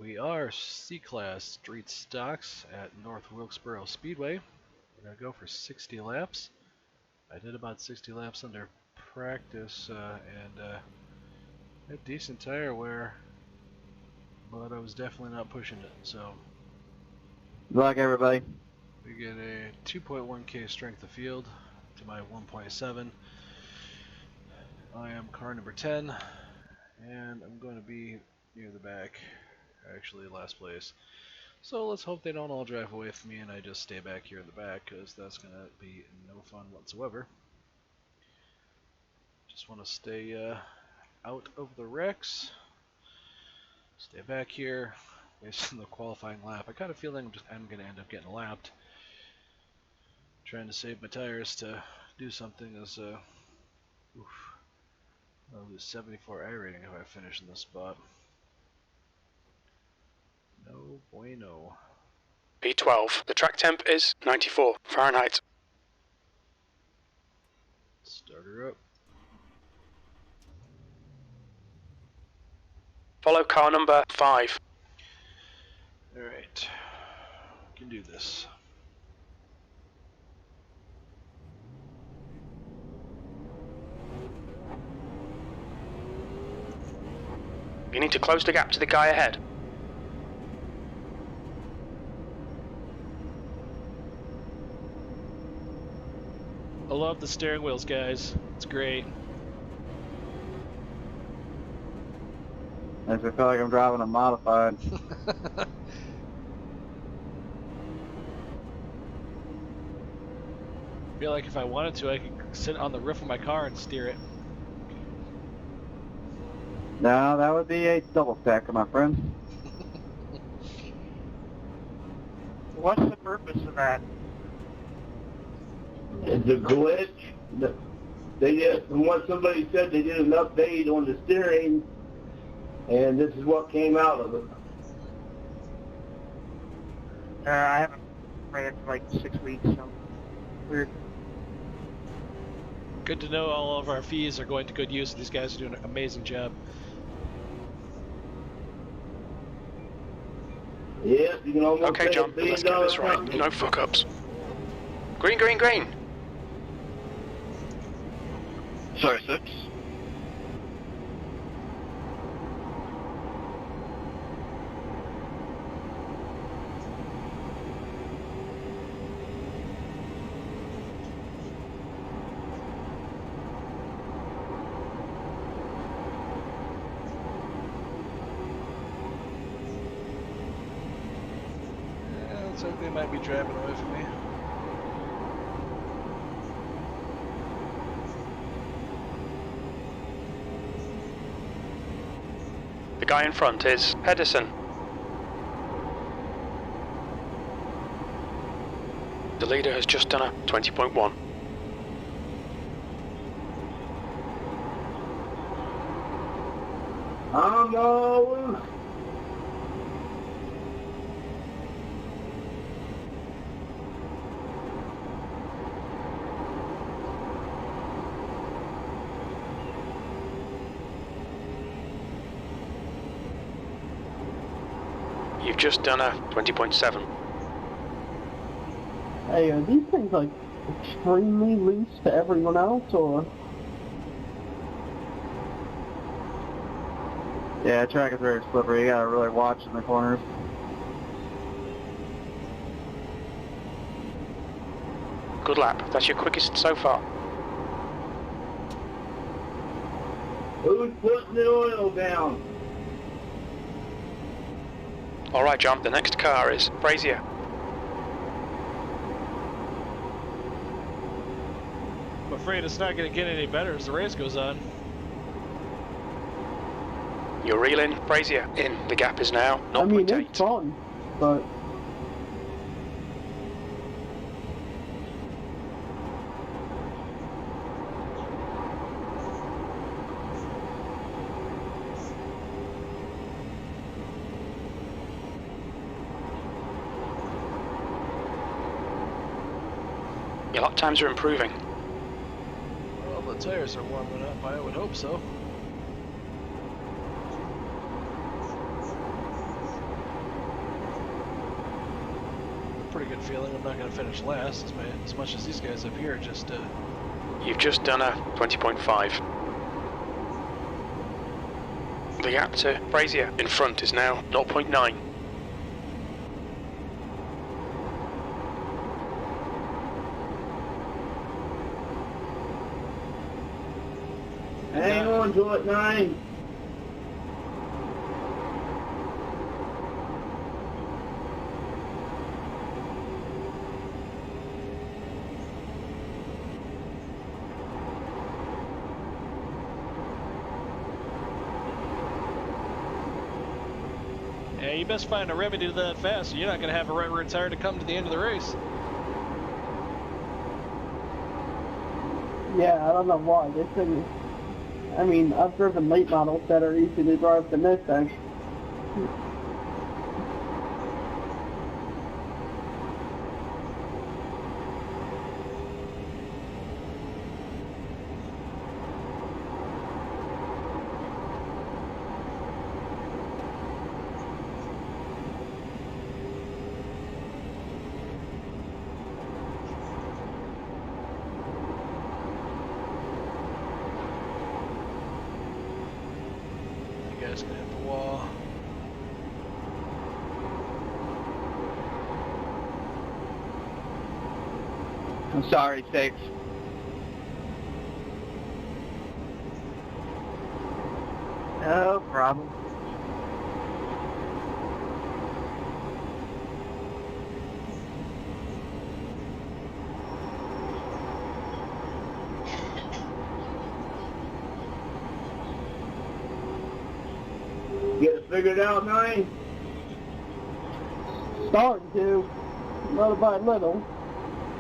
We are C-Class Street Stocks at North Wilkesboro Speedway. We're going to go for 60 laps. I did about 60 laps under practice and had decent tire wear, but I was definitely not pushing it. So, good luck, everybody. We get a 2.1K strength of field to my 1.7. I am car number 10, and I'm going to be near the back, actually last place. So let's hope they don't all drive away from me and I just stay back here in the back, because that's going to be no fun whatsoever. Just want to stay out of the wrecks. Stay back here. Based on the qualifying lap, I kind of feel like I'm going to end up getting lapped. Trying to save my tires to do something as I'll lose 74 iRating if I finish in this spot. No bueno. P12. The track temp is 94 Fahrenheit. Start her up. Follow car number 5. Alright. We can do this. You need to close the gap to the guy ahead. I love the steering wheels, guys. It's great. I feel like I'm driving a modified. I feel like if I wanted to, I could sit on the roof of my car and steer it. No, that would be a double stacker, my friend. What's the purpose of that? It's a glitch. From what somebody said, they did an update on the steering, and this is what came out of it. I haven't ran for like 6 weeks, so weird. Good to know all of our fees are going to good use. These guys are doing an amazing job. Yes, you can almost Okay, John, let's get this right. No fuck-ups. Green, green, green. Sorry, 6. Looks like they might be driving away from me. The guy in front is Edison. The leader has just done a 20.1. I'm all. You've just done a 20.7. Hey, are these things like extremely loose to everyone else, or? Yeah, track is very slippery. You gotta really watch in the corners. Good lap. That's your quickest so far. Who's putting the oil down? All right, John. The next car is Frazier. I'm afraid it's not going to get any better as the race goes on. You're reeling Frazier in. The gap is now 0.8. I mean, it's fun, but... Your lap times are improving. Well, the tires are warming up, I would hope so. pretty good feeling I'm not going to finish last, as much as these guys up here just... You've just done a 20.5. The gap to Brazier in front is now 0.9. Hang on to it, 9. Yeah, you best find a remedy to that fast, or you're not going to have a right rear tire to come to the end of the race. Yeah, I don't know why. This thing, I mean, I've driven late models that are easy to drive than this thing. You guys can hit the wall. I'm sorry, 6. No problem. Get it figured out, 9? Starting to, little by little.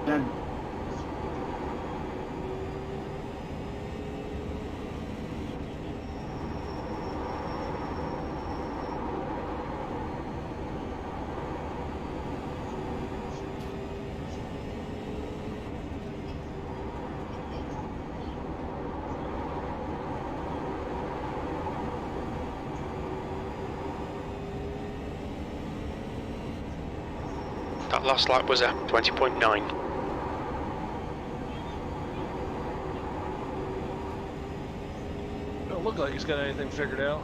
And That last lap was a 20.9. Don't look like he's got anything figured out.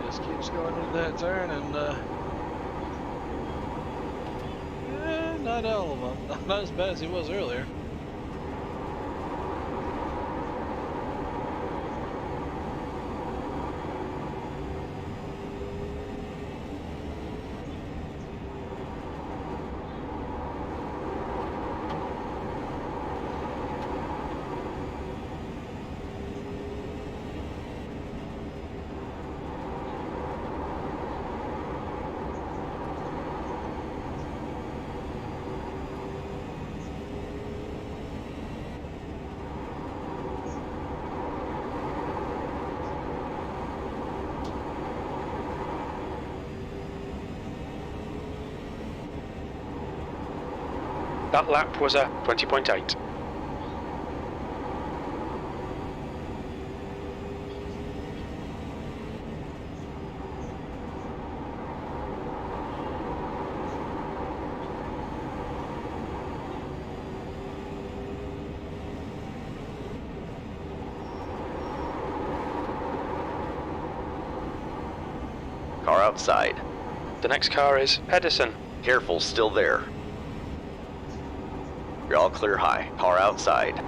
Just keeps going into that turn and not all of them. Not as bad as he was earlier. That lap was a 20.8. Car outside. The next car is Pedersen. Careful, still there. You're all clear high. Car outside.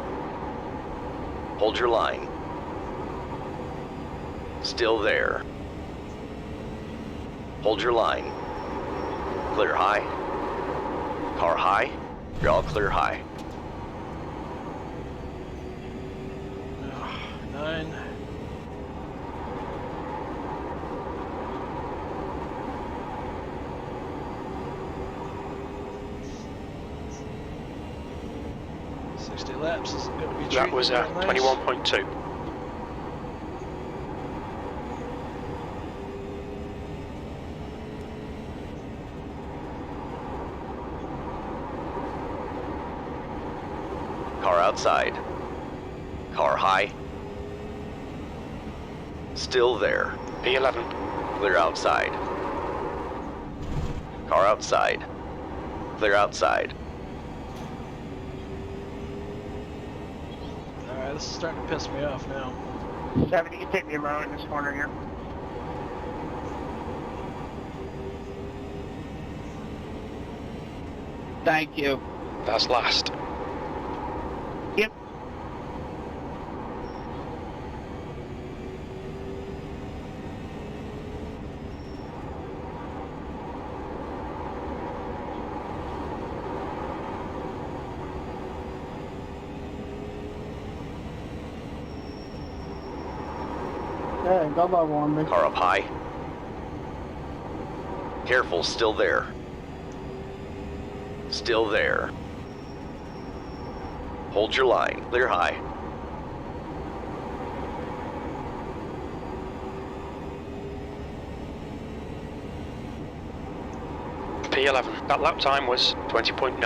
Hold your line. Still there. Hold your line. Clear high. Car high. You're all clear high. 9. Laps is going to be That was a 21.2. Car outside. Car high. Still there. P11. Clear outside. Car outside. Clear outside. Alright, this is starting to piss me off now. 70, you can take me low in this corner here. Thank you. That's last. Yep. Hey, go low on me. Car up high. Careful, still there. Still there. Hold your line. Clear high. P11. That lap time was 20.9.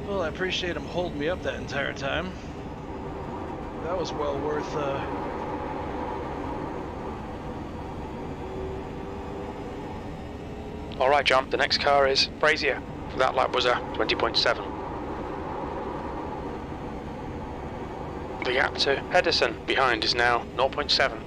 Well, I appreciate him holding me up that entire time. That was well worth, Alright, John, the next car is Brazier. That lap was a 20.7. The gap to Hedison behind is now 0.7.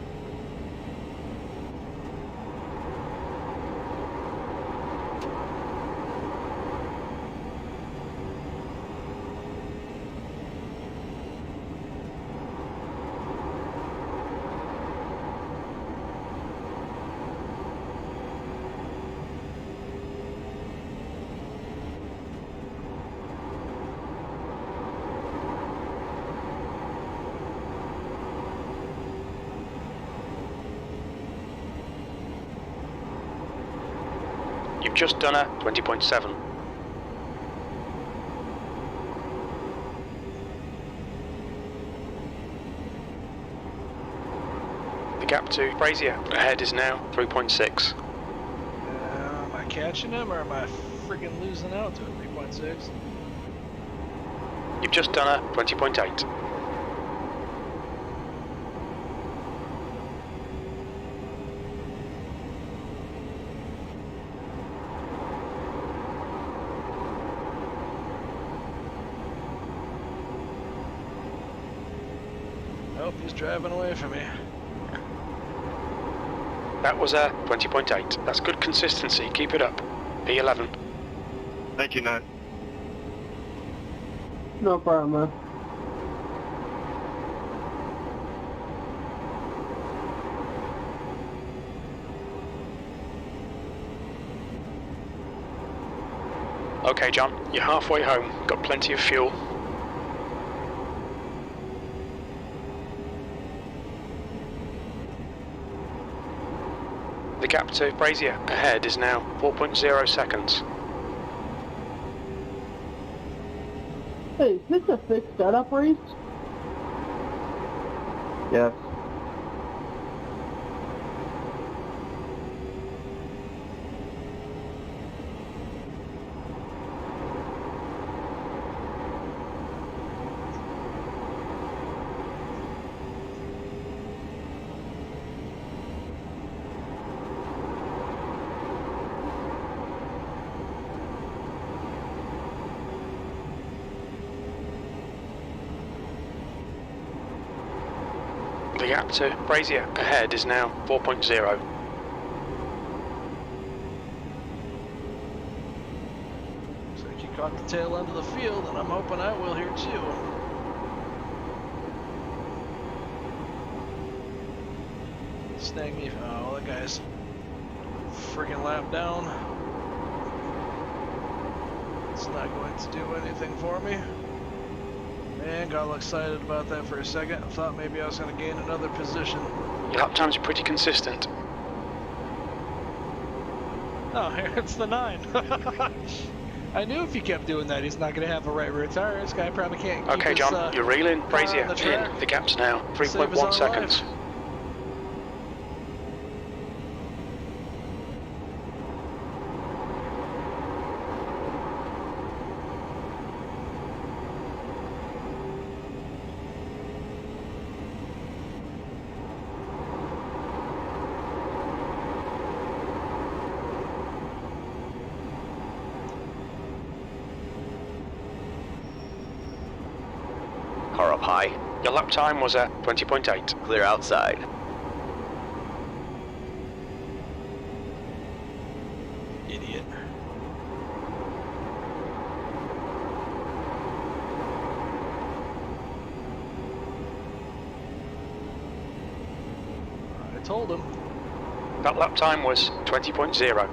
You've just done a 20.7. The gap to Brazier ahead is now 3.6. am I catching him or am I freaking losing out to a 3.6? You've just done a 20.8. Nope, he's driving away from me. That was a 20.8. That's good consistency. Keep it up. P11. Thank you, Nut. No problem, man. Okay, John, you're halfway home. Got plenty of fuel. The gap to Brazier ahead is now 4.0 seconds. Hey, is this a fixed setup race? Yes. The gap to Brazier ahead is now 4.0. Looks like you caught the tail end of the field, and I'm hoping I will here too. Snag me. Oh, that guy's freaking lap down. It's not going to do anything for me. Man, got all excited about that for a second. I thought maybe I was going to gain another position. Your lap times are pretty consistent. Oh, here it's the 9. I knew if he kept doing that, he's not going to have a right rear tire. This guy probably can't keep Okay, his, John, you're reeling Brazier on the track. in. The gap's now Save his 3.1 own seconds. life. high. Your lap time was at 20.8. Clear outside. Idiot. I told him. That lap time was 20.0.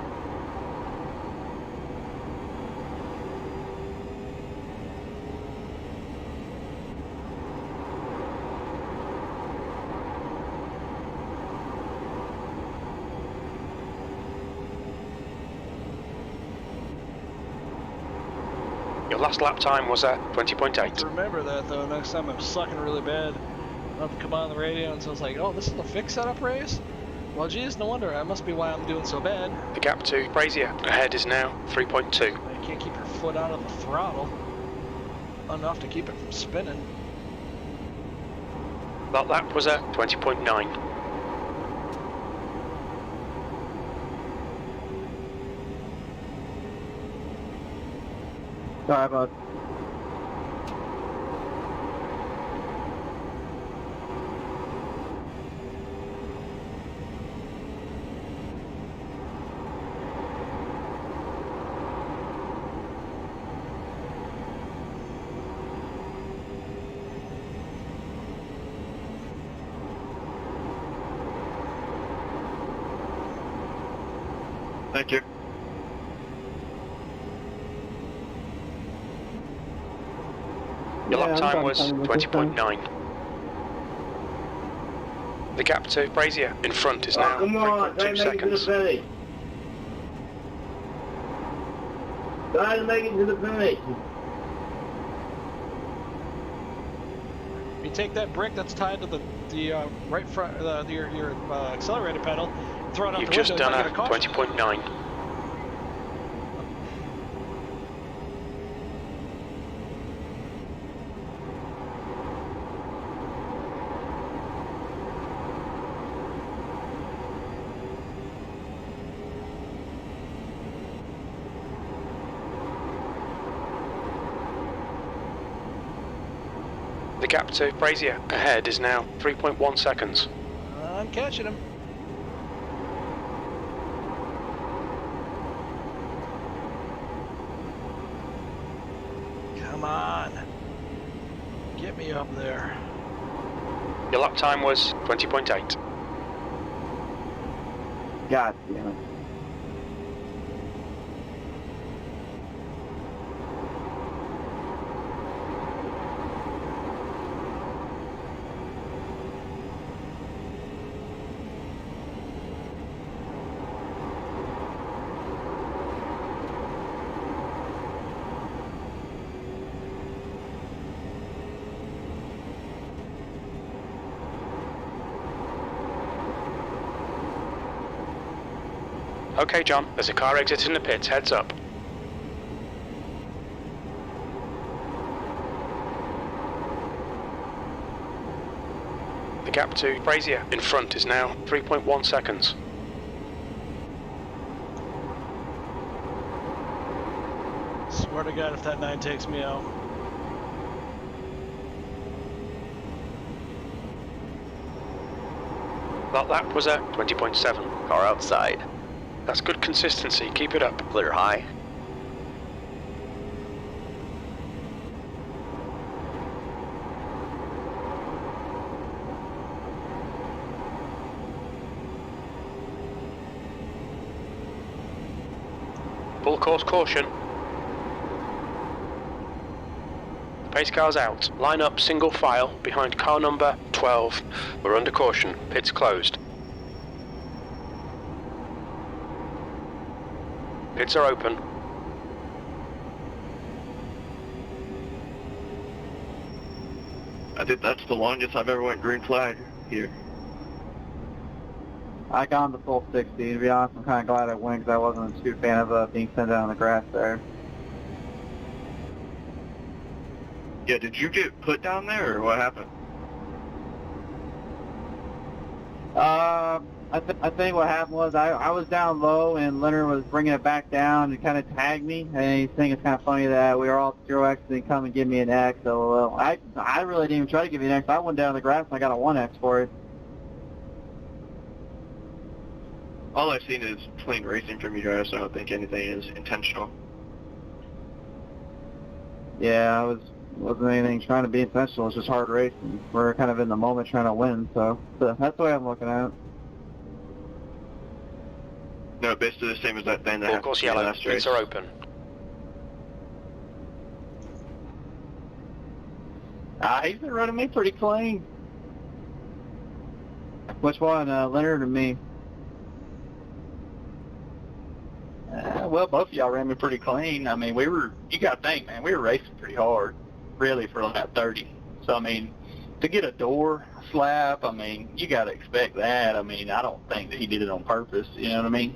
Your last lap time was at 20.8. Remember that though, next time I'm sucking really bad, I'll come on the radio and so it's like, oh, this is the fix setup race? Well, geez, no wonder. That must be why I'm doing so bad. The gap to Brazier ahead is now 3.2. I can't keep your foot out of the throttle enough to keep it from spinning. That lap was at 20.9. Sorry, bud. Thank you. Your Yeah, lap I'm time fine was with this time. 20.9. The gap to Brazier in front is Oh, now come on, try 3.2 to make it to the seconds. finish. Try to make it to the finish. You take that brick that's tied to the right front, your accelerator pedal, throw it out You've the just window, done you a get caution. 20.9. The gap to Brazier ahead is now 3.1 seconds. I'm catching him. Come on. Get me up there. Your lap time was 20.8. God damn it. Okay, John, there's a car exiting the pits, heads up. The gap to Brazier in front is now 3.1 seconds. Swear to God if that 9 takes me out. That lap was at 20.7. Car outside. That's good consistency, keep it up. Clear high. Full course caution. Pace car's out. Line up single file behind car number 12. We're under caution. Pits closed. Pits are open. I think that's the longest I've ever went green flag here. I got on the full 60. To be honest, I'm kind of glad I went because I wasn't a too fan of being sent down on the grass there. Yeah, did you get put down there or what happened? I think what happened was I was down low and Leonard was bringing it back down and kind of tagged me. And he's thinking it's kind of funny that we were all 0X and come and give me an X. So I really didn't even try to give you an X. I went down the grass and I got a 1X for it. All I've seen is clean racing from you guys, so I don't think anything is intentional. Yeah, wasn't anything trying to be intentional. It's just hard racing. We're kind of in the moment trying to win, so that's the way I'm looking at it. No, basically the same as that thing that Full happened course to me yellow. last race. Gates are open. He's been running me pretty clean. Which one, Leonard or me? Well, both of y'all ran me pretty clean. I mean, you got to think, man, we were racing pretty hard, really, for about 30. So, I mean, to get a door slap, I mean, you got to expect that. I mean, I don't think that he did it on purpose, you know what I mean?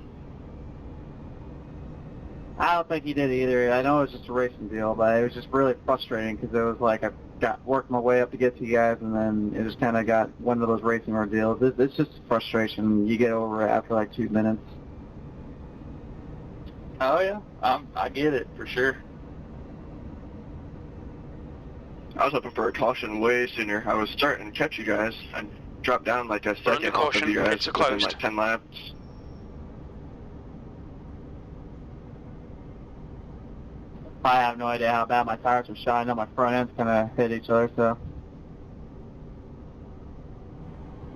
I don't think he did either. I know it was just a racing deal, but it was just really frustrating because it was like I worked my way up to get to you guys, and then it just kind of got one of those racing ordeals. It's just frustration. You get over it after like 2 minutes. Oh, yeah, I get it, for sure. I was hoping for a caution way sooner. I was starting to catch you guys. I dropped down like a second off of you guys Pits are within closed. like 10 laps. I have no idea how bad my tires were shot. I know my front ends kind of hit each other, so.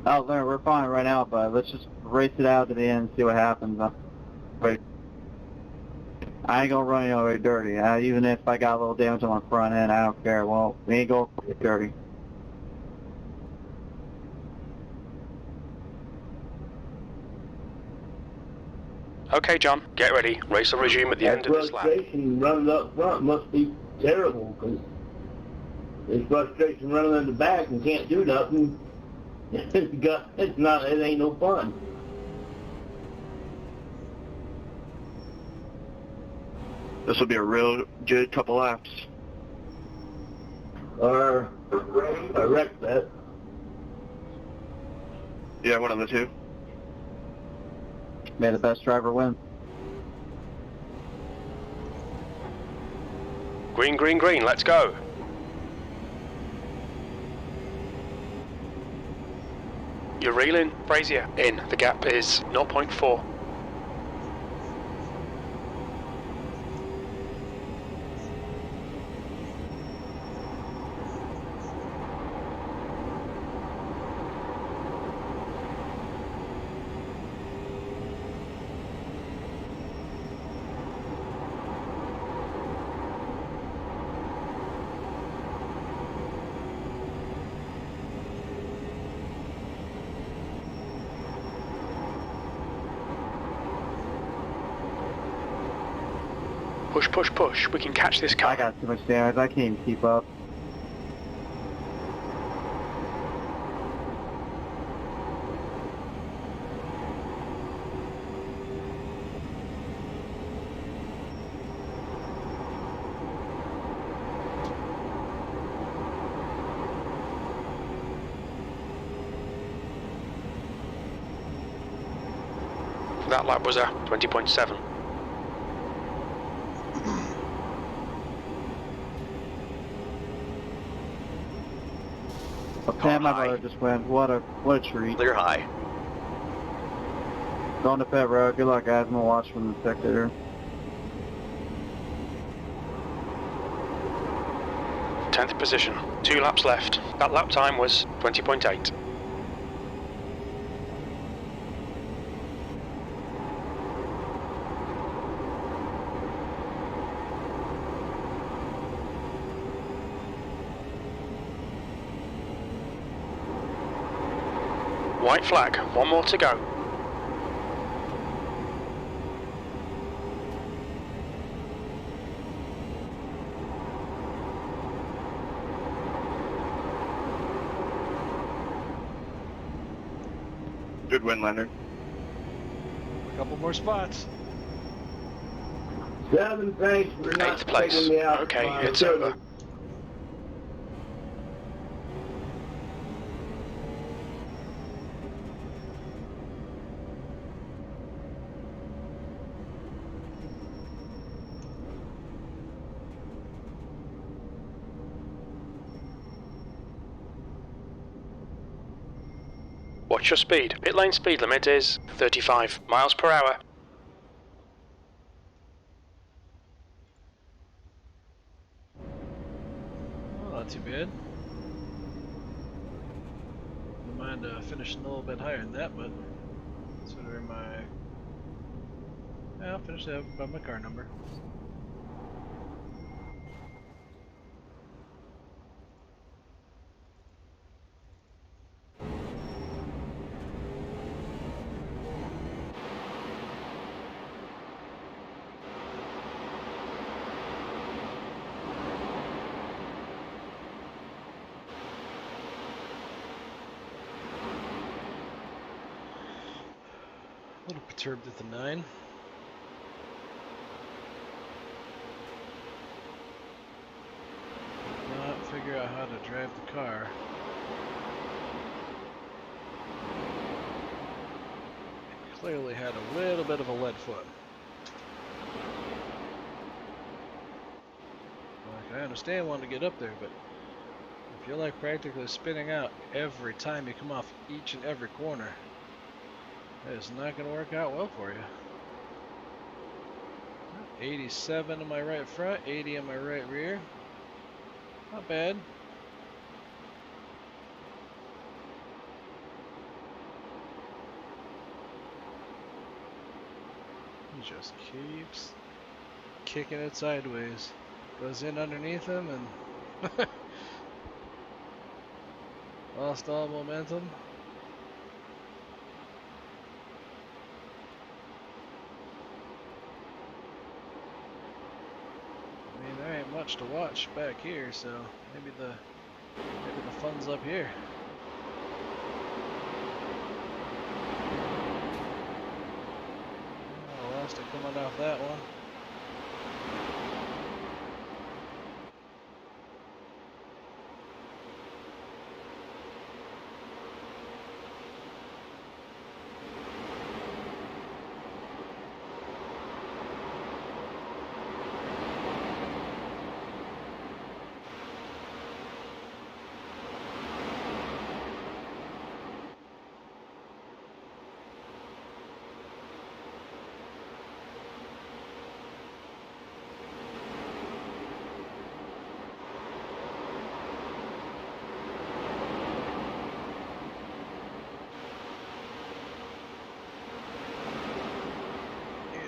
Oh, there, we're fine right now, but let's just race it out to the end and see what happens. Wait. I ain't gonna run you over dirty. Even if I got a little damage on my front end, I don't care. Well, we ain't going dirty. Okay, John, get ready. Race will resume at the end of this lap. Frustration running up front must be terrible, because there's frustration running in the back and can't do nothing. It ain't no fun. This will be a real good couple laps. Or a wreck that. Yeah, one of the two. May the best driver win. Green, green, green, let's go. You're reeling, Brazier. In, the gap is 0.4. Push, push, push. We can catch this car. I got too much damage. I can't even keep up. That lap was a 20.7. Damn, my brother just went. What a treat. Clear high. Going to pit road. Good luck, guys. I'm gonna watch from the spectator. 10th position. 2 laps left. That lap time was 20.8. White flag, 1 more to go. Good win, Leonard. A couple more spots. 7, thanks for not 8th place. taking me out. Okay, it's over. Watch your speed. Pit lane speed limit is 35 miles per hour. Well, not too bad. Wouldn't mind finishing a little bit higher than that, but considering my... Yeah, I'll finish that by my car number. A little perturbed at the 9. Not figure out how to drive the car. Clearly had a little bit of a lead foot. Like, I understand wanting to get up there, but if you're like practically spinning out every time you come off each and every corner, that is not going to work out well for you. 87 in my right front, 80 in my right rear. Not bad. He just keeps kicking it sideways. Goes in underneath him and lost all momentum. I mean, there ain't much to watch back here, so maybe the fun's up here. Oh, lost it coming off that one.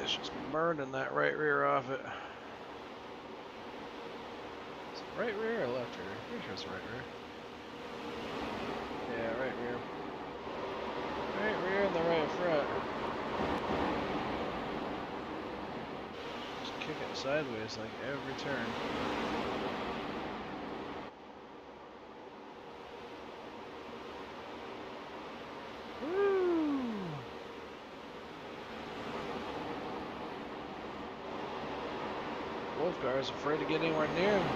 Just burning that right rear off it. Is it right rear or left rear? Pretty sure it's right rear. Yeah, right rear. Right rear and the right front. Just kick it sideways like every turn. Car's afraid to get anywhere near him.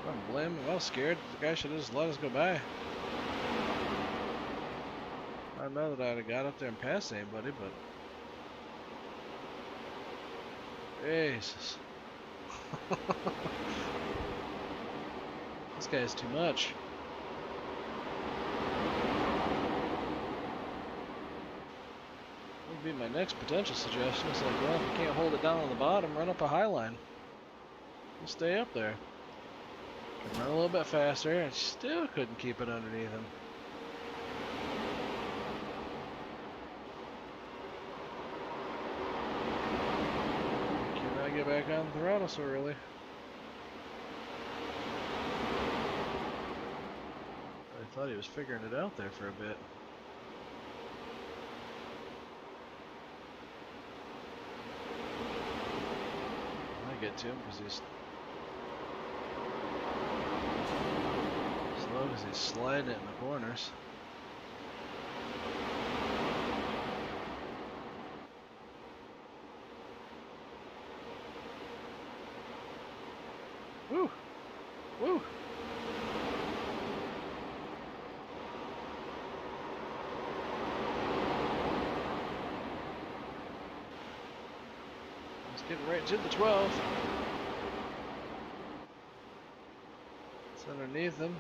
I don't blame him. I was scared. The guy should have just let us go by. I don't know that I'd have got up there and passed anybody, but Jesus. This guy's too much. Would be my next potential suggestion. It's like, well, if you can't hold it down on the bottom, run up a high line. Just stay up there. Can run a little bit faster, and still couldn't keep it underneath him. Cannot get back on the throttle so early. I thought he was figuring it out there for a bit. Get to him because he's slow because he's sliding it in the corners. Woo! Woo! Getting right to the 12. It's underneath him.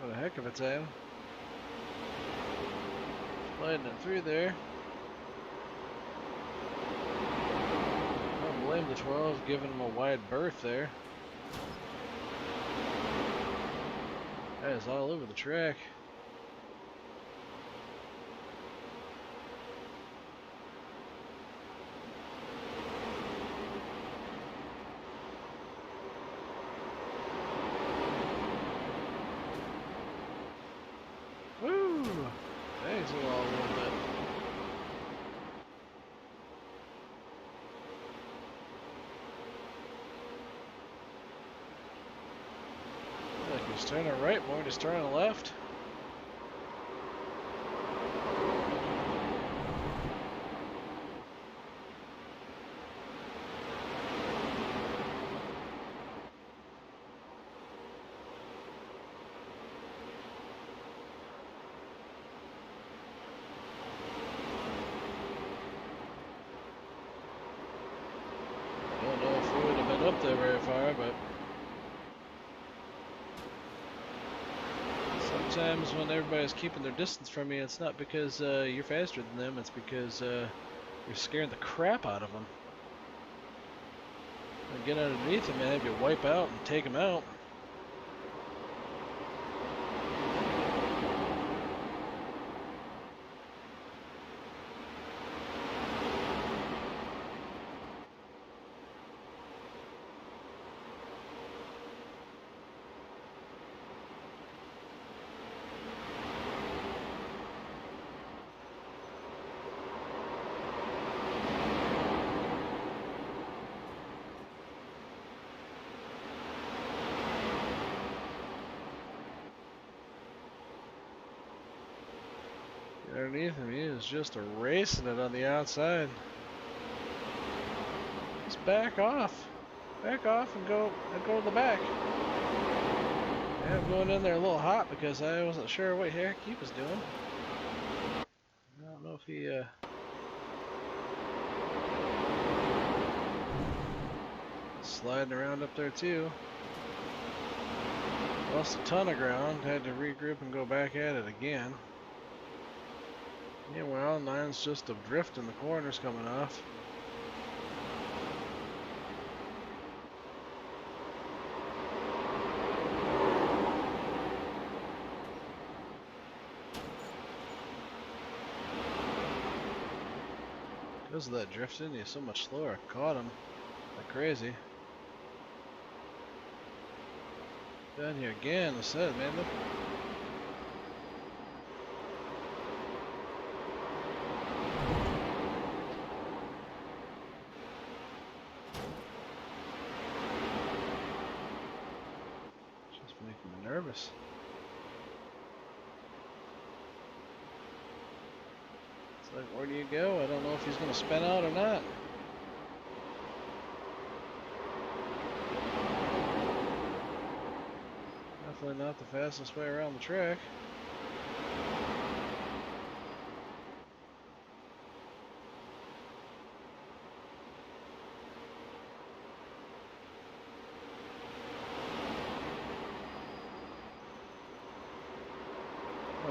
What a heck of a time. Sliding it through there. Don't blame the 12, giving him a wide berth there. That is all over the track. Woo! Thanks a little bit. Like he's turning right more, he's turning left. Don't know if we would have been up there very far, but sometimes when everybody's keeping their distance from you, it's not because you're faster than them, it's because you're scaring the crap out of them. And get underneath them and have you wipe out and take them out. Underneath him, he is just erasing it on the outside. Just back off. Back off and go to the back. Yeah, I'm going in there a little hot because I wasn't sure what the heck he was doing. I don't know if he sliding around up there too. Lost a ton of ground, had to regroup and go back at it again. Yeah, well, mine's just a drift in the corners coming off. Because of that drifting, he's so much slower. I caught him like crazy. Down here again, I said, man, look. Making me nervous. It's like, where do you go? I don't know if he's going to spin out or not. Definitely not the fastest way around the track.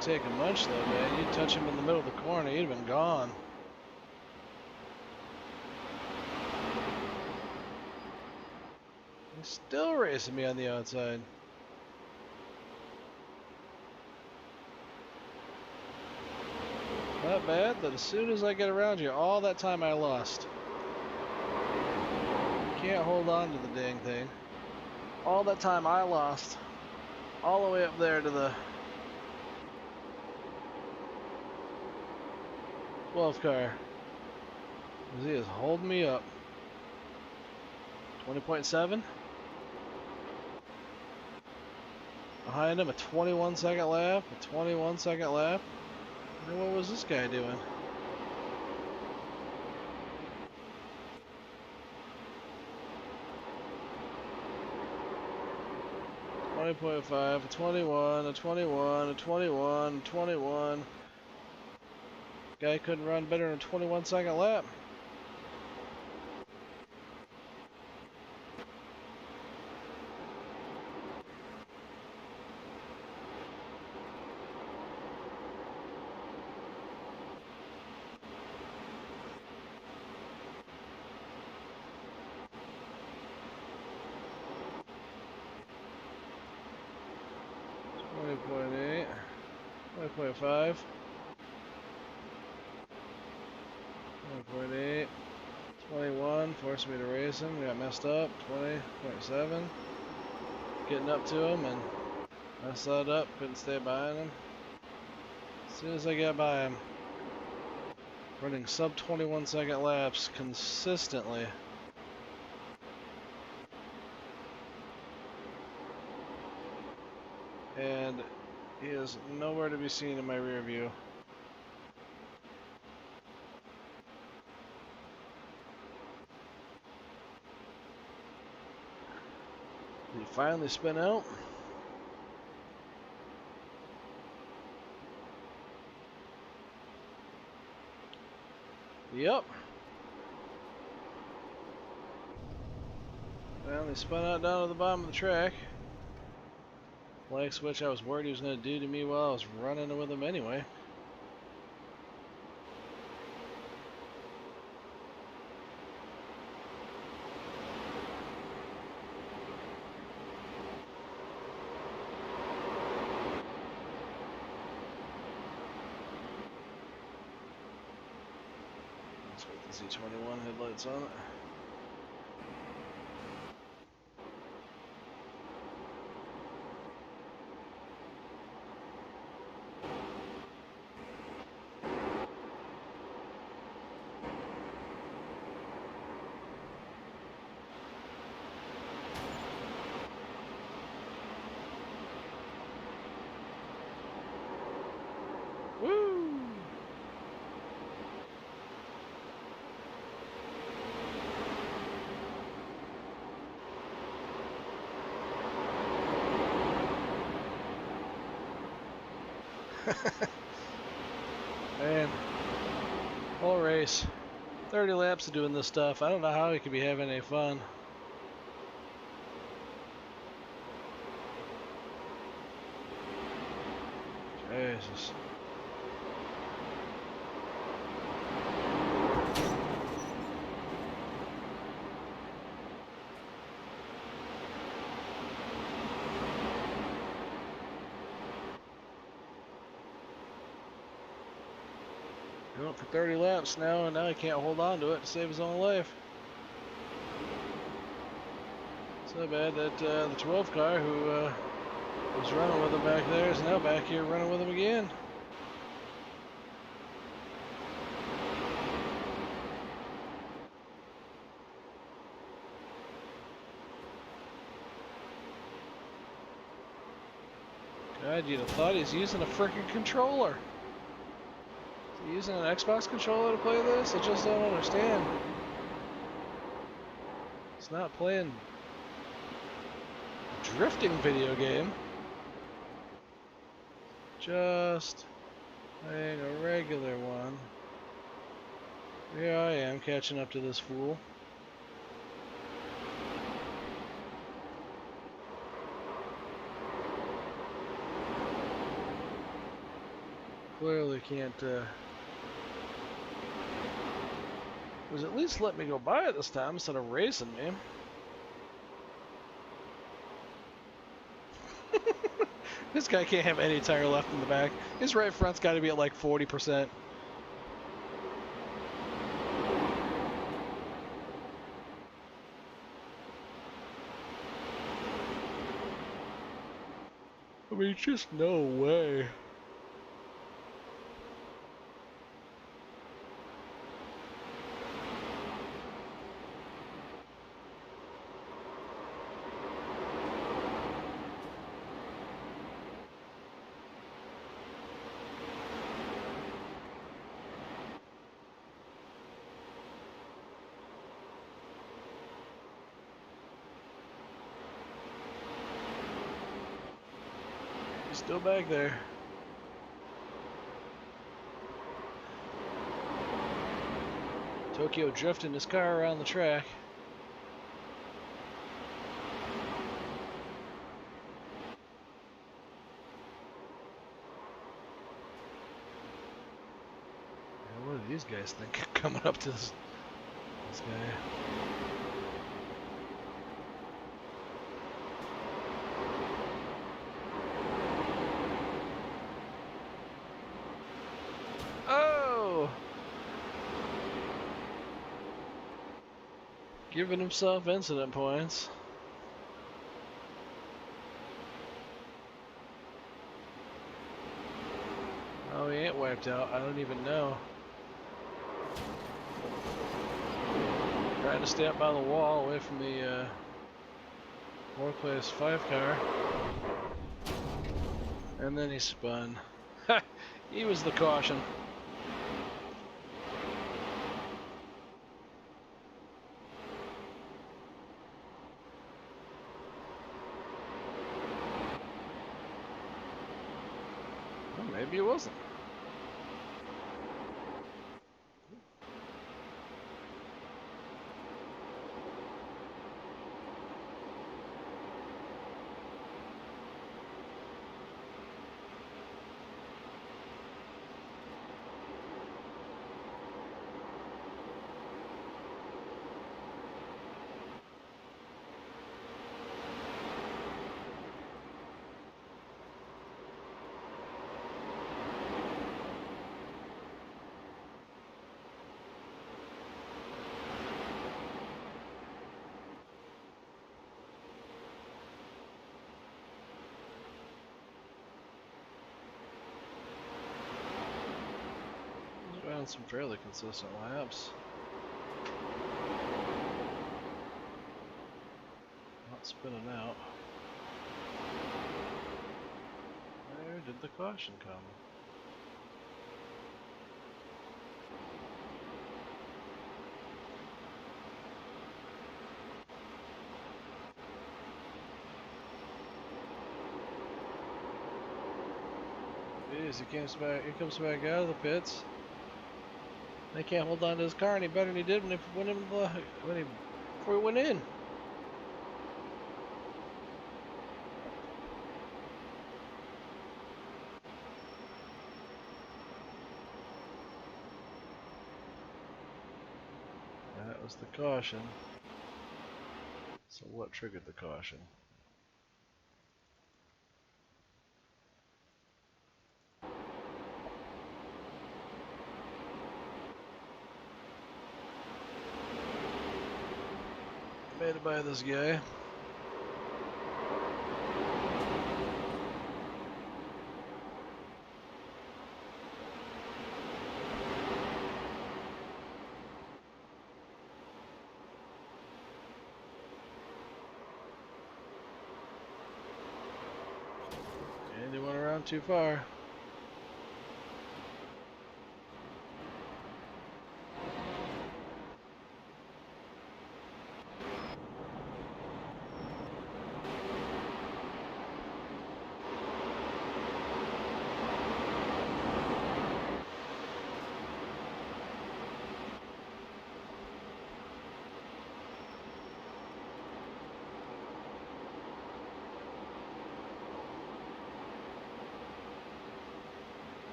Take him much though, man. You touch him in the middle of the corner, he'd have been gone. He's still racing me on the outside. Not bad, but as soon as I get around you, all that time I lost. Can't hold on to the dang thing. All that time I lost. All the way up there to the 12th car. He is holding me up. 20.7. Behind him, a 21-second lap. A 21-second lap. And what was this guy doing? .5, a 21, a 21, a 21, 21. Guy couldn't run better than a 21-second lap. 20.8, 20.5, 20.8, 21, forced me to race him, got messed up, 20.7, getting up to him and messed that up, couldn't stay behind him. As soon as I got by him, running sub 21 second laps consistently. And he is nowhere to be seen in my rear view. Did he finally spin out? Yep. Finally spun out down to the bottom of the track. Flag switch I was worried he was going to do to me while I was running with him anyway. Let's put the Z21 headlights on it. Woo! Man, whole race, 30 laps of doing this stuff. I don't know how he could be having any fun. Jesus. He went for 30 laps now, and now he can't hold on to it to save his own life. So bad that the 12 car who was running with him back there is now back here running with him again. God, you'd have thought he's using a freaking controller. Is he using an Xbox controller to play this? I just don't understand. It's not playing a drifting video game. Just playing a regular one. Here I am catching up to this fool. Clearly can't, was at least let me go by it this time instead of racing me. This guy can't have any tire left in the back. His right front's got to be at like 40%. I mean, just no way. Still back there. Tokyo drifting his car around the track. Yeah, what do these guys think coming up to this guy? Giving himself incident points. Oh, he ain't wiped out. I don't even know. Trying to stay up by the wall away from the 4th place 5 car. And then he spun. He was the caution. Well, maybe it wasn't. Ran some fairly consistent laps. Not spinning out. Where did the caution come? Jeez, he comes back out of the pits. They can't hold on to his car any better than he did before he went in. That was the caution. So what triggered the caution? Made it by this guy. And he went around too far.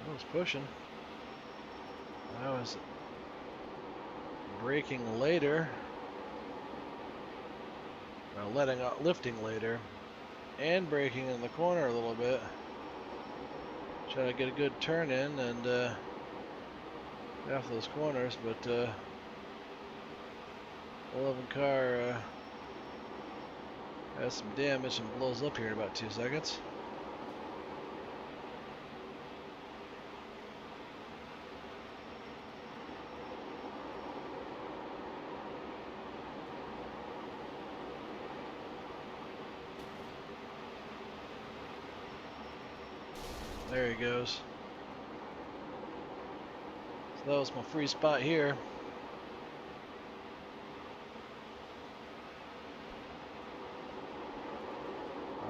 I was pushing. I was braking later, or lifting later, and braking in the corner a little bit. Try to get a good turn in and after those corners, but 11 car has some damage and blows up here in about 2 seconds. There he goes. So that was my free spot here.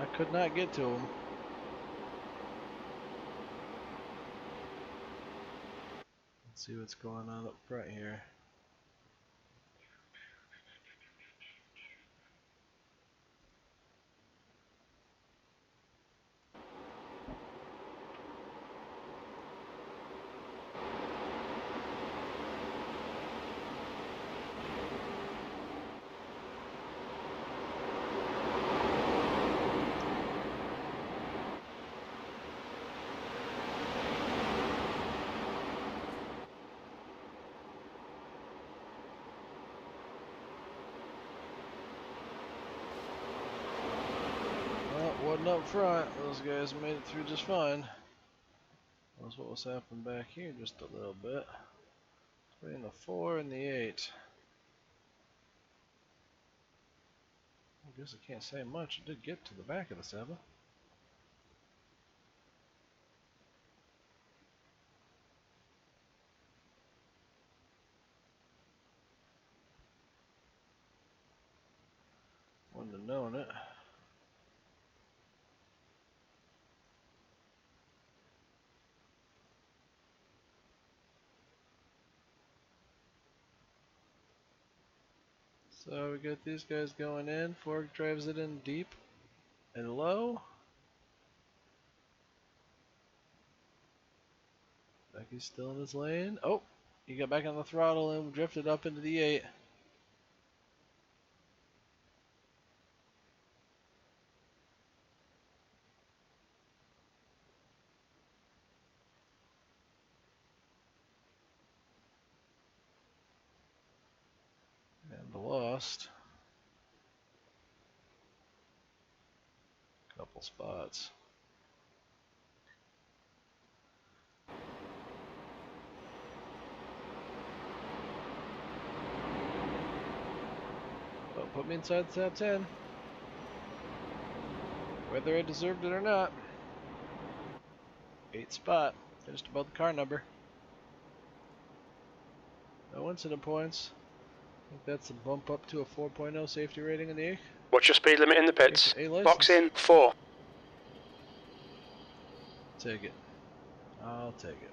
I could not get to him. Let's see what's going on up front here. happened up front. Those guys made it through just fine. That's what was happening back here just a little bit. Between the 4 and the 8. I guess I can't say much. It did get to the back of the 7. Wouldn't have known it. So we got these guys going in. Fork drives it in deep and low. Becky's still in his lane. Oh, he got back on the throttle and drifted up into the 8. And lost a couple spots. But put me inside the top 10. Whether I deserved it or not. 8th spot. Finished above the car number. No incident points. I think that's a bump up to a 4.0 safety rating in the A. What's your speed limit in the pits? Box in 4. Take it. I'll take it.